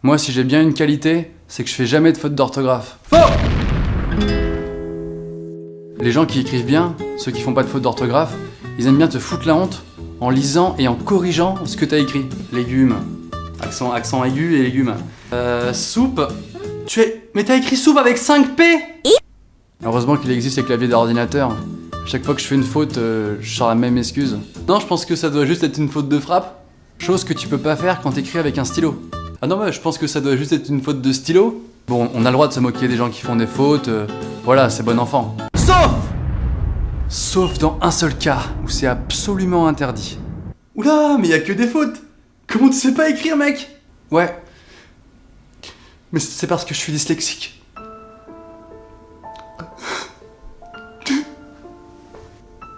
Moi, si j'ai bien une qualité, c'est que je fais jamais de faute d'orthographe. Faux! Les gens qui écrivent bien, ceux qui font pas de faute d'orthographe, ils aiment bien te foutre la honte en lisant et en corrigeant ce que t'as écrit. Légumes. Accent aigu et légumes. Soupe. Mais t'as écrit soupe avec 5 P! Heureusement qu'il existe les claviers d'ordinateur. Chaque fois que je fais une faute, je sors la même excuse. Non, je pense que ça doit juste être une faute de frappe. Chose que tu peux pas faire quand t'écris avec un stylo. Ah non, je pense que ça doit juste être une faute de stylo. Bon, on a le droit de se moquer des gens qui font des fautes. Voilà, c'est bon enfant. Sauf dans un seul cas, où c'est absolument interdit. Oula, mais y a que des fautes! Comment tu sais pas écrire, mec? Ouais. Mais c'est parce que je suis dyslexique.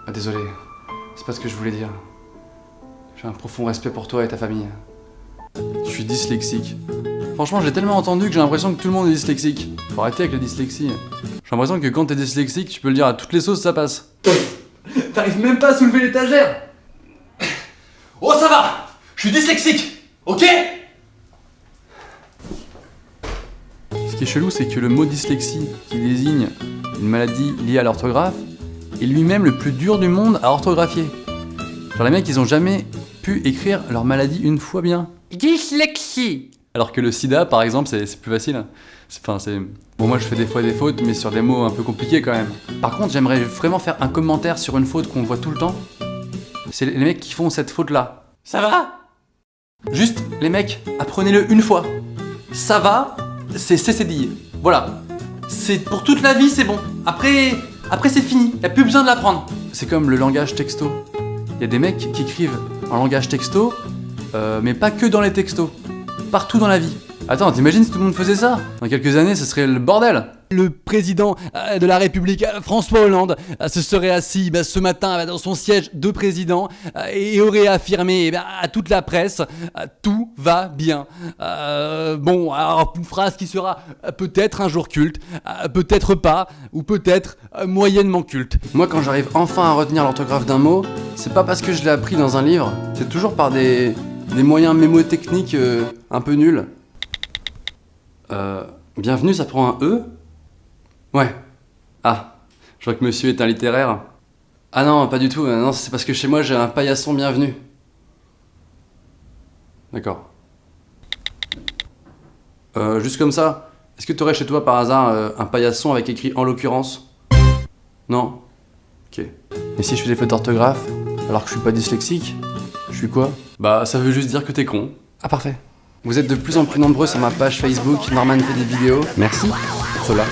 Ah, désolé, c'est pas ce que je voulais dire. J'ai un profond respect pour toi et ta famille. Je suis dyslexique. Franchement, j'ai tellement entendu que j'ai l'impression que tout le monde est dyslexique. Faut arrêter avec la dyslexie. J'ai l'impression que quand t'es dyslexique, tu peux le dire à toutes les sauces, ça passe. T'arrives même pas à soulever l'étagère. Oh, ça va! Je suis dyslexique, ok? Ce qui est chelou, c'est que le mot dyslexie, qui désigne une maladie liée à l'orthographe, est lui-même le plus dur du monde à orthographier. Genre les mecs, ils ont jamais pu écrire leur maladie une fois bien. Dyslexie! Alors que le sida, par exemple, c'est plus facile. Bon, moi je fais des fois des fautes, mais sur des mots un peu compliqués quand même. Par contre, j'aimerais vraiment faire un commentaire sur une faute qu'on voit tout le temps. C'est les mecs qui font cette faute-là. Ça va? Juste, les mecs, apprenez-le une fois. Ça va, c'est cédille. Voilà. C'est pour toute la vie, c'est bon. Après c'est fini. Y a plus besoin de l'apprendre. C'est comme le langage texto. Y a des mecs qui écrivent en langage texto, mais pas que dans les textos. Partout dans la vie. Attends, t'imagines si tout le monde faisait ça? Dans quelques années, ce serait le bordel. Le président de la République, François Hollande, se serait assis ce matin dans son siège de président et aurait affirmé à toute la presse tout va bien. Bon, alors une phrase qui sera peut-être un jour culte, peut-être pas, ou peut-être moyennement culte. Moi, quand j'arrive enfin à retenir l'orthographe d'un mot, c'est pas parce que je l'ai appris dans un livre, c'est toujours par des moyens mémotechniques un peu nuls. Bienvenue, ça prend un E? Ouais. Ah, je vois que monsieur est un littéraire. Ah non, pas du tout. Non, c'est parce que chez moi j'ai un paillasson bienvenu. D'accord. Juste comme ça, est-ce que t'aurais chez toi par hasard un paillasson avec écrit en l'occurrence? Non? Ok. Et si je fais des fautes d'orthographe, alors que je suis pas dyslexique, je suis quoi? Bah, ça veut juste dire que t'es con. Ah, parfait. Vous êtes de plus en plus nombreux sur ma page Facebook, Norman fait des vidéos. Merci pour cela.